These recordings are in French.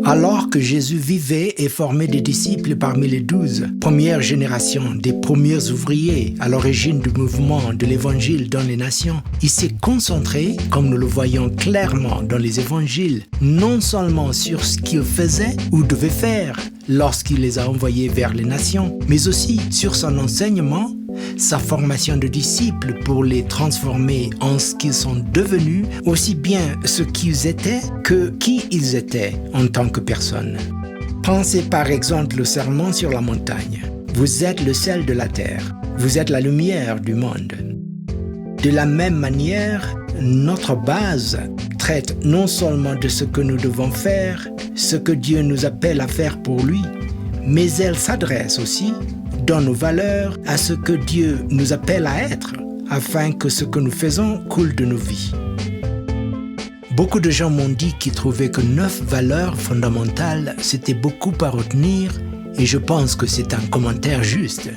Alors que Jésus vivait et formait des disciples parmi les 12, première génération des premiers ouvriers à l'origine du mouvement de l'Évangile dans les nations, il s'est concentré, comme nous le voyons clairement dans les évangiles, non seulement sur ce qu'il faisait ou devait faire lorsqu'il les a envoyés vers les nations, mais aussi sur son enseignement, sa formation de disciples pour les transformer en ce qu'ils sont devenus, aussi bien ce qu'ils étaient que qui ils étaient en tant que personnes. Pensez par exemple au sermon sur la montagne. Vous êtes le sel de la terre, vous êtes la lumière du monde. De la même manière, notre base traite non seulement de ce que nous devons faire, ce que Dieu nous appelle à faire pour lui, mais elle s'adresse aussi dans nos valeurs à ce que Dieu nous appelle à être, afin que ce que nous faisons coule de nos vies. Beaucoup de gens m'ont dit qu'ils trouvaient que 9 valeurs fondamentales, c'était beaucoup à retenir, et je pense que c'est un commentaire juste.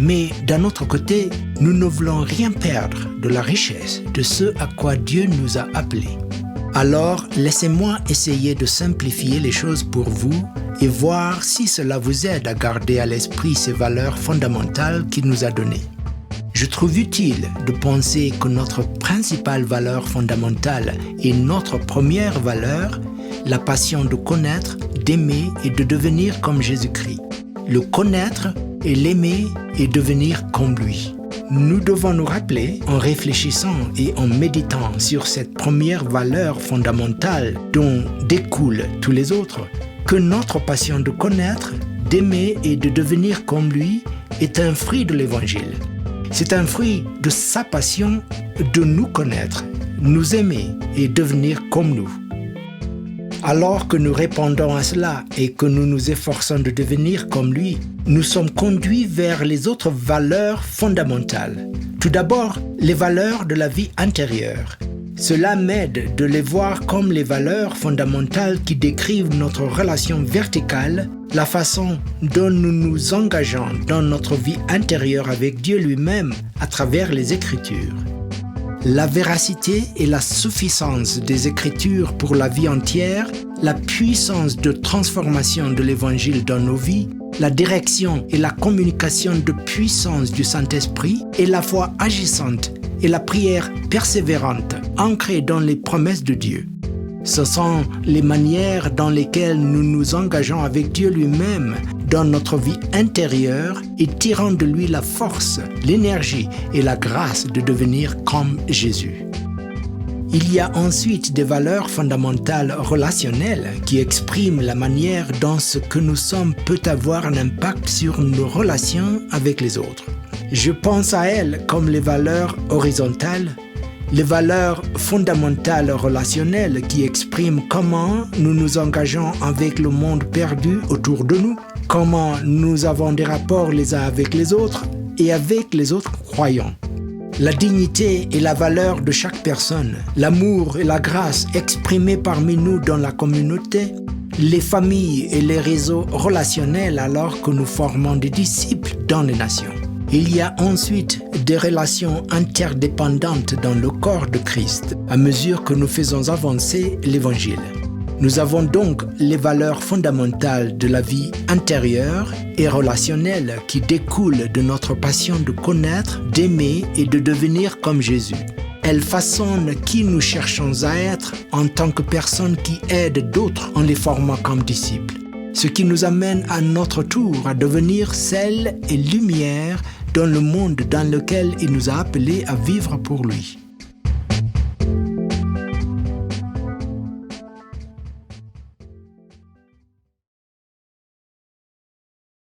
Mais d'un autre côté, nous ne voulons rien perdre de la richesse de ce à quoi Dieu nous a appelés. Alors, laissez-moi essayer de simplifier les choses pour vous et voir si cela vous aide à garder à l'esprit ces valeurs fondamentales qu'il nous a données. Je trouve utile de penser que notre principale valeur fondamentale est notre première valeur, la passion de connaître, d'aimer et de devenir comme Jésus-Christ. Le connaître et l'aimer et devenir comme lui. Nous devons nous rappeler, en réfléchissant et en méditant sur cette première valeur fondamentale dont découlent tous les autres, que notre passion de connaître, d'aimer et de devenir comme lui est un fruit de l'Évangile. C'est un fruit de sa passion de nous connaître, nous aimer et devenir comme nous. Alors que nous répondons à cela et que nous nous efforçons de devenir comme lui, nous sommes conduits vers les autres valeurs fondamentales. Tout d'abord, les valeurs de la vie intérieure. Cela m'aide de les voir comme les valeurs fondamentales qui décrivent notre relation verticale, la façon dont nous nous engageons dans notre vie intérieure avec Dieu lui-même à travers les Écritures. La véracité et la suffisance des Écritures pour la vie entière, la puissance de transformation de l'Évangile dans nos vies, la direction et la communication de puissance du Saint-Esprit et la foi agissante et la prière persévérante ancrée dans les promesses de Dieu. Ce sont les manières dans lesquelles nous nous engageons avec Dieu lui-même dans notre vie intérieure et tirant de lui la force, l'énergie et la grâce de devenir comme Jésus. Il y a ensuite des valeurs fondamentales relationnelles qui expriment la manière dont ce que nous sommes peut avoir un impact sur nos relations avec les autres. Je pense à elles comme les valeurs horizontales, les valeurs fondamentales relationnelles qui expriment comment nous nous engageons avec le monde perdu autour de nous, comment nous avons des rapports les uns avec les autres et avec les autres croyants. La dignité et la valeur de chaque personne, l'amour et la grâce exprimés parmi nous dans la communauté, les familles et les réseaux relationnels alors que nous formons des disciples dans les nations. Il y a ensuite des relations interdépendantes dans le corps de Christ à mesure que nous faisons avancer l'Évangile. Nous avons donc les valeurs fondamentales de la vie intérieure et relationnelle qui découlent de notre passion de connaître, d'aimer et de devenir comme Jésus. Elles façonnent qui nous cherchons à être en tant que personnes qui aident d'autres en les formant comme disciples. Ce qui nous amène à notre tour à devenir sel et lumière dans le monde dans lequel il nous a appelés à vivre pour lui.